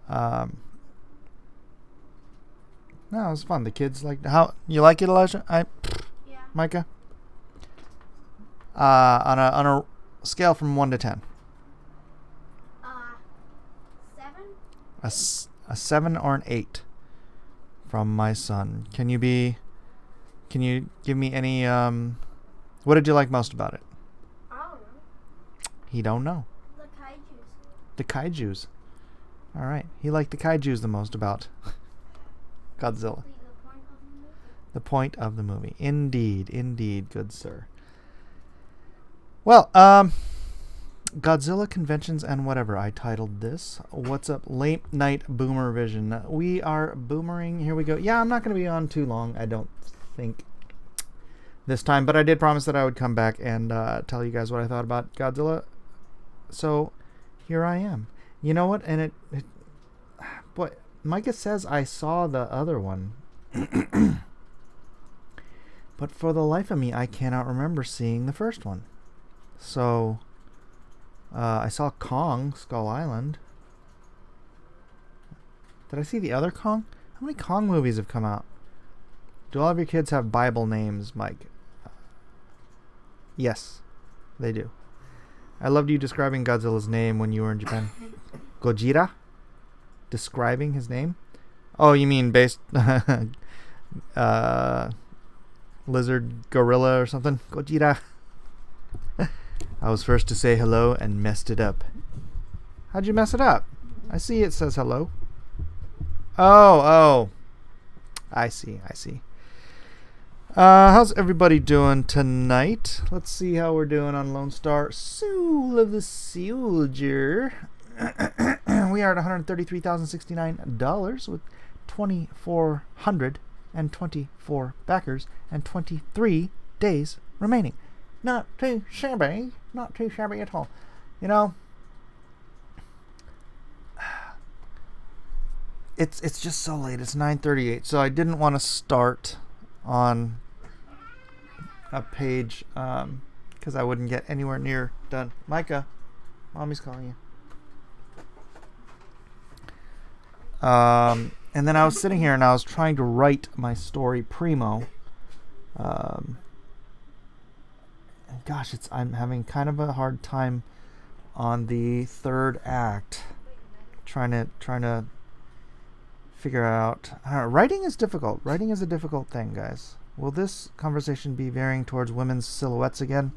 Um, no, it was fun. The kids liked. How you like it, Elijah? Yeah. Micah. On a scale from 1 to 10. 7. A 7 or an 8 from my son. Can you give me any what did you like most about it? I don't know. He don't know. The kaijus. The kaijus. All right. He liked the kaijus the most about Godzilla. The point of the movie. Indeed, good sir. Well, Godzilla conventions and whatever I titled this. What's up, late night boomer vision? We are boomering. Here we go. Yeah, I'm not going to be on too long, I don't think, this time, but I did promise that I would come back and tell you guys what I thought about Godzilla. So here I am. You know what? And it boy, Micah says I saw the other one. But for the life of me, I cannot remember seeing the first one. So, I saw Kong, Skull Island. Did I see the other Kong? How many Kong movies have come out? Do all of your kids have Bible names, Mike? Yes, they do. I loved you describing Godzilla's name when you were in Japan. Gojira? Describing his name? Oh, you mean based... lizard gorilla or something? Gojira. I was first to say hello and messed it up. How'd you mess it up? I see it says hello. Oh. I see. How's everybody doing tonight? Let's see how we're doing on Lone Star Soul of the Soldier. We are at $133,069 with 2,424 backers and 23 days remaining. Not too shabby at all. You know, it's just so late. It's 9:38, so I didn't want to start on a page because I wouldn't get anywhere near done. Micah, mommy's calling you. And then I was sitting here and I was trying to write my story primo. Gosh, I'm having kind of a hard time on the third act. Trying to figure out. Writing is difficult. Writing is a difficult thing, guys. Will this conversation be veering towards women's silhouettes again?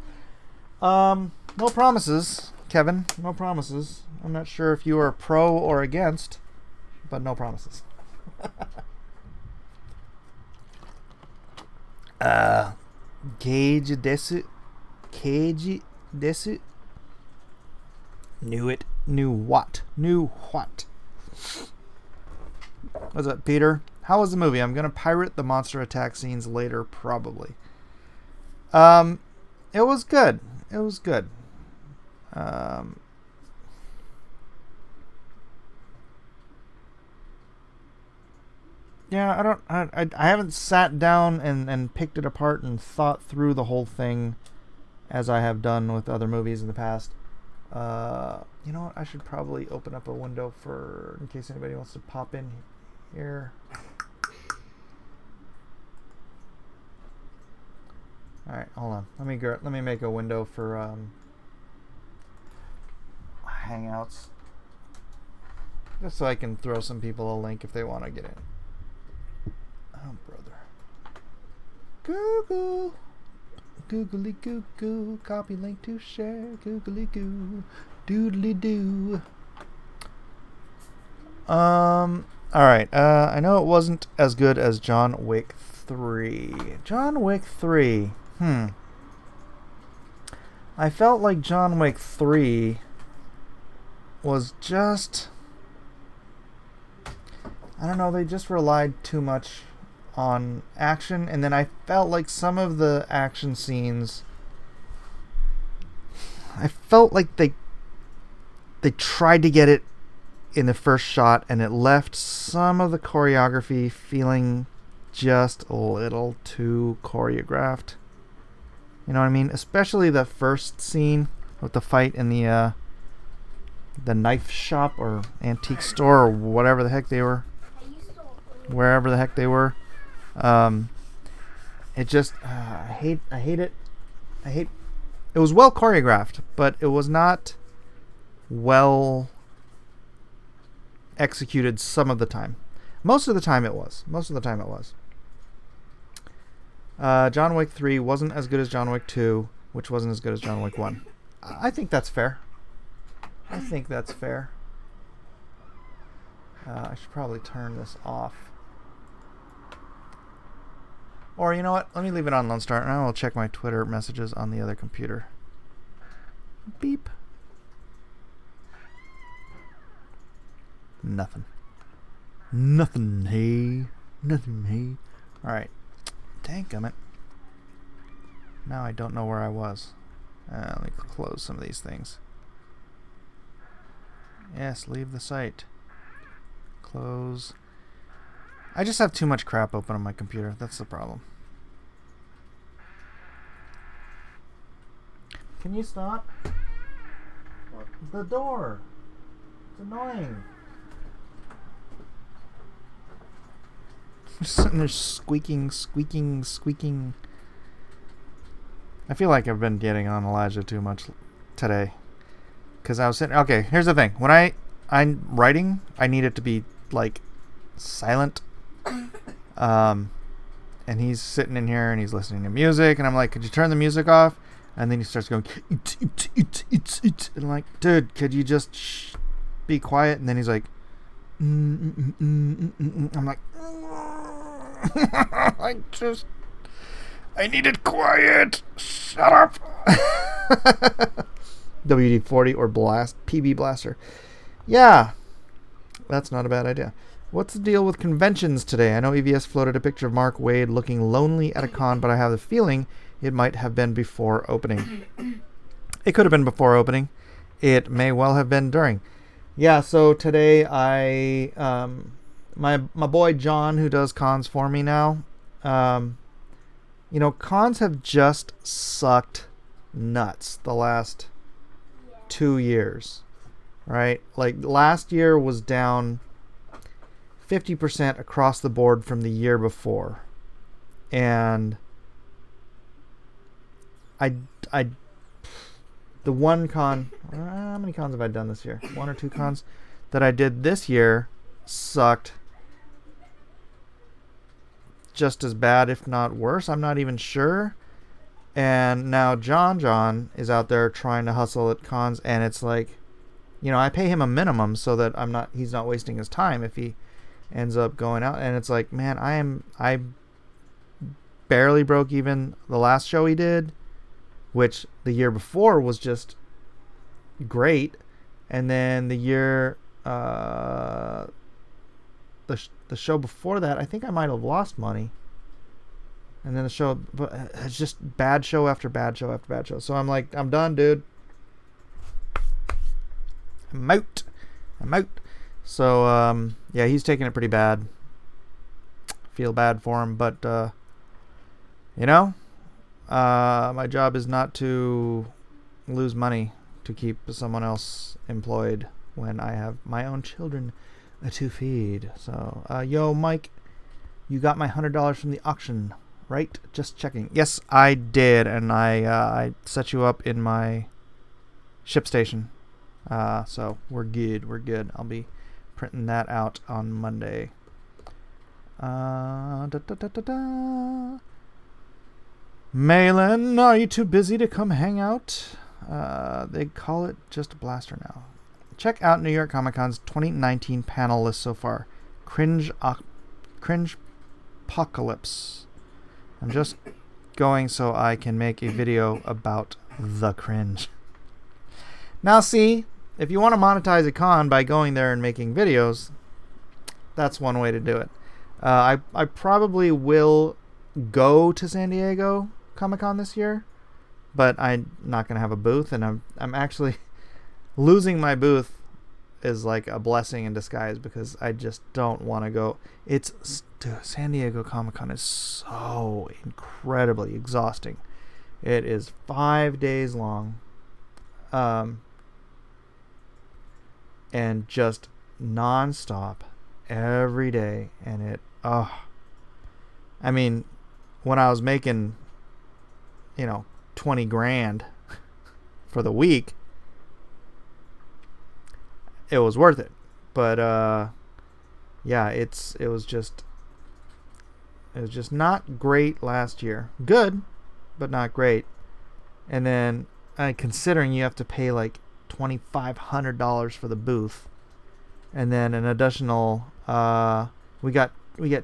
No promises, Kevin. No promises. I'm not sure if you are pro or against, but no promises. Cage desu. Knew it. Knew what? What's up, Peter? How was the movie? I'm gonna pirate the monster attack scenes later, probably. It was good. Yeah, I haven't sat down and picked it apart and thought through the whole thing as I have done with other movies in the past. You know what? I should probably open up a window in case anybody wants to pop in here. All right, hold on. Let me make a window for Hangouts, just so I can throw some people a link if they want to get in. Oh, brother. Google. Googly goo goo. Copy link to share. Googly goo. Doodly doo. Alright. I know it wasn't as good as John Wick 3. John Wick 3. I felt like John Wick 3 was just... I don't know, they just relied too much on action, and then I felt like some of the action scenes, I felt like they tried to get it in the first shot, and it left some of the choreography feeling just a little too choreographed. You know what I mean? Especially the first scene with the fight in the the knife shop or antique store or whatever the heck they were, wherever the heck they were. It just I hate it. It was well choreographed, but it was not well executed some of the time. Most of the time it was. John Wick 3 wasn't as good as John Wick 2, which wasn't as good as John Wick 1. I think that's fair. I should probably turn this off. Or you know what? Let me leave it on Lone Star, and I will check my Twitter messages on the other computer. Beep. Nothing. Hey. Alright. Danggummit. Now I don't know where I was. Let me close some of these things. Yes, leave the site. Close. I just have too much crap open on my computer. That's the problem. Can you stop? The door. It's annoying. Just sitting there squeaking. I feel like I've been getting on Elijah too much today. Because I was sitting... Okay, here's the thing. When I'm writing, I need it to be, like, silent. And he's sitting in here and he's listening to music. And I'm like, could you turn the music off? And then he starts going... And I'm like, dude, could you just be quiet? And then he's like... I'm like... I need it quiet. Shut up. WD-40 or PB Blaster. Yeah, that's not a bad idea. What's the deal with conventions today? I know EVS floated a picture of Mark Wade looking lonely at a con, but I have the feeling it might have been before opening. It could have been before opening. It may well have been during. Yeah, so today my boy John, who does cons for me now, you know, cons have just sucked nuts the last 2 years, right? Like last year was down 50% across the board from the year before. And the one con, how many cons have I done this year? 1 or 2 cons that I did this year sucked just as bad, if not worse. I'm not even sure. And now John is out there trying to hustle at cons, and it's like, you know, I pay him a minimum so that he's not wasting his time if he ends up going out. And it's like, man, I barely broke even the last show he did, which the year before was just great. And then the year the show before that, I think I might have lost money. And then the show, but it's just bad show after bad show after bad show. So I'm like, I'm done, dude. I'm out. So, yeah, he's taking it pretty bad. Feel bad for him, but, you know, my job is not to lose money to keep someone else employed when I have my own children to feed. So, yo, Mike, you got my $100 from the auction, right? Just checking. Yes, I did, and I set you up in my ship station. So we're good. I'll be printing that out on Monday. Malin, are you too busy to come hang out? They call it just a blaster now. Check out New York Comic Con's 2019 panel list so far. Cringe Apocalypse. I'm just going so I can make a video about the cringe. Now see, if you want to monetize a con by going there and making videos, that's one way to do it. I probably will go to San Diego Comic Con this year, but I'm not going to have a booth, and I'm actually losing my booth is like a blessing in disguise because I just don't want to go. San Diego Comic Con is so incredibly exhausting. It is 5 days long. and just nonstop every day. And it, I mean, when I was making, 20 grand for the week, it was worth it. But yeah, it was just not great last year. Good, but not great. And then considering you have to pay like $2,500 for the booth, and then an additional we get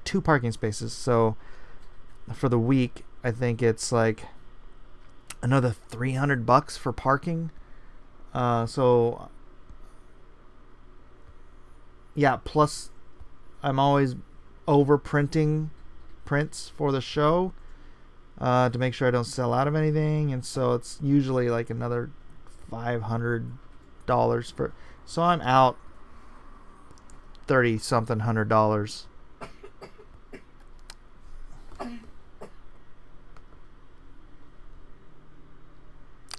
2 parking spaces, so for the week I think it's like another $300 for parking. So yeah, plus I'm always overprinting prints for the show to make sure I don't sell out of anything, and so it's usually like another $500 for. So I'm out $30-something $100.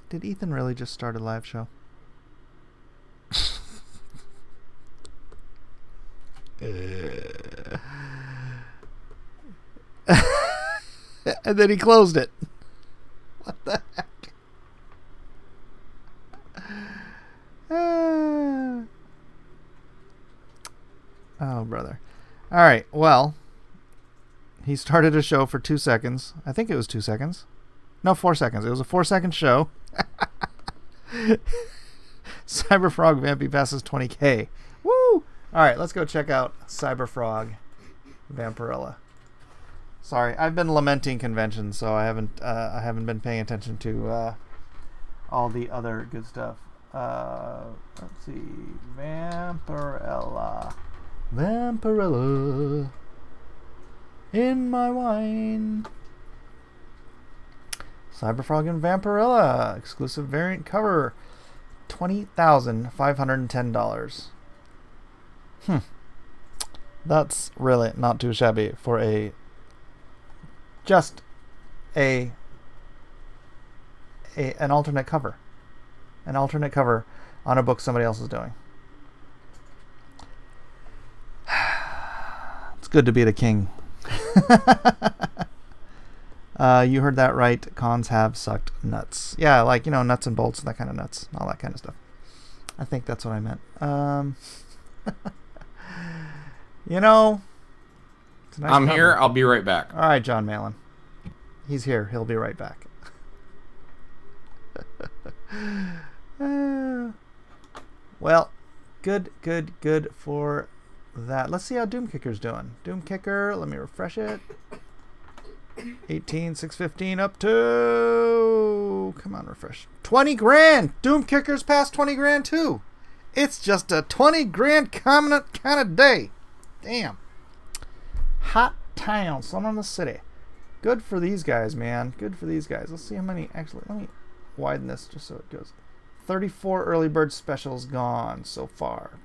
Did Ethan really just start a live show? And then he closed it. What the heck? Oh, brother. All right. Well, he started a show for 2 seconds. I think it was 2 seconds. No, 4 seconds. It was a 4-second show. Cyberfrog Vampy passes 20K. Woo! All right, let's go check out Cyberfrog Vampirilla. Sorry, I've been lamenting conventions, so I haven't been paying attention to all the other good stuff. Let's see, Vampirilla in my wine. Cyberfrog and Vampirilla exclusive variant cover, $20,510. That's really not too shabby for an alternate cover. An alternate cover on a book somebody else is doing. It's good to be the king. You heard that right. Cons have sucked nuts. Yeah, like, nuts and bolts, that kind of nuts. All that kind of stuff. I think that's what I meant. Nice I'm cover. here. I'll be right back. All right, John Malin. He's here. He'll be right back. Well, good for that. Let's see how Doom Kicker's doing. Doom Kicker, let me refresh it. 18,615 up to, come on, refresh. 20 grand. Doom Kicker's past 20 grand too. It's just a 20 grand kind of day. Damn. Hot town, sun on the city. Good for these guys, man. Good for these guys. Let's see how many, actually, let me widen this just so it goes. 34 early bird specials gone so far.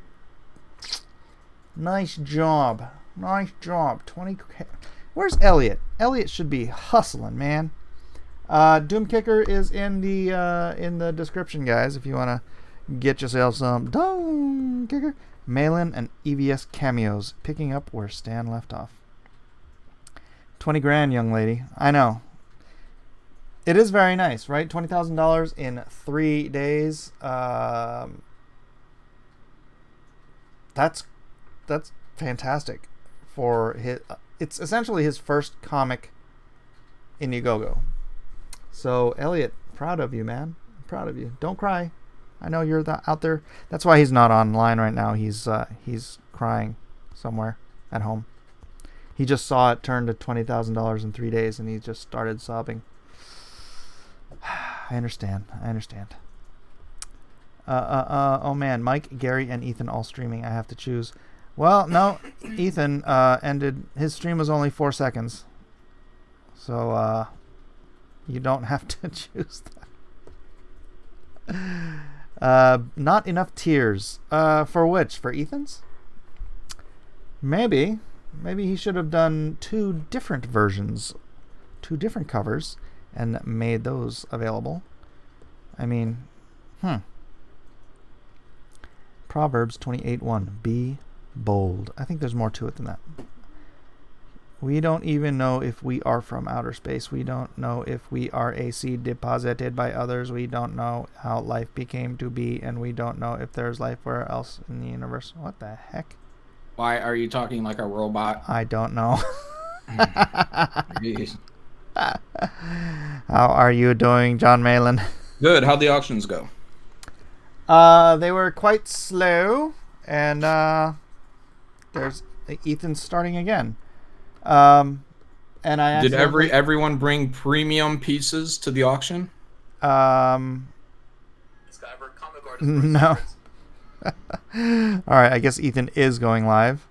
Nice job. 20. Where's Elliot? Elliot should be hustling, man. Doom Kicker is in the description, guys, if you want to get yourself some Doom Kicker. Mail-in and EVS cameos, picking up where Stan left off. 20 grand, young lady. I know. It is very nice, right? $20,000 in 3 days. That's fantastic for his. It's essentially his first comic Indiegogo. So Elliot, proud of you, man. Proud of you. Don't cry. I know you're out there. That's why he's not online right now. He's crying somewhere at home. He just saw it turn to $20,000 in 3 days, and he just started sobbing. I understand. Oh man, Mike, Gary, and Ethan all streaming. I have to choose. Well, no, Ethan ended. His stream was only 4 seconds, so you don't have to choose that. Not enough tears. For which? For Ethan's? Maybe he should have done 2 different versions, 2 different covers, and made those available. I mean, Proverbs 28:1. Be bold. I think there's more to it than that. We don't even know if we are from outer space. We don't know if we are a seed deposited by others. We don't know how life became to be, and we don't know if there's life where else in the universe. What the heck? Why are you talking like a robot? I don't know. Jeez. How are you doing, John Malin? Good. How'd the auctions go? They were quite slow, and there's Ethan's starting again. And I Did everyone bring premium pieces to the auction? No. All right, I guess Ethan is going live.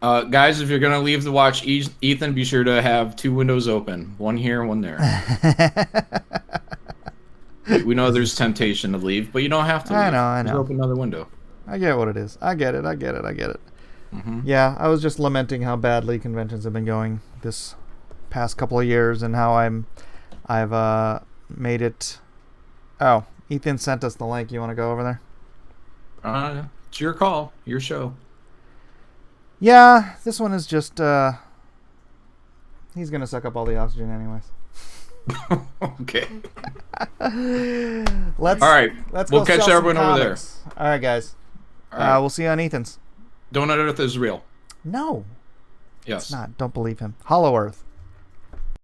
Guys, if you're gonna leave to watch Ethan, be sure to have 2 windows open, one here, one there. We know there's temptation to leave, but you don't have to leave. I know. Just open another window. I get what it is. I get it. Mm-hmm. Yeah, I was just lamenting how badly conventions have been going this past couple of years, and how I've made it. Oh, Ethan sent us the link. You want to go over there? It's your call, your show. Yeah, this one is just. He's gonna suck up all the oxygen, anyways. Okay. All right. We'll catch everyone over there. All right, guys. All right. We'll see you on Ethan's. Donut Earth is real. No. Yes. It's not. Don't believe him. Hollow Earth.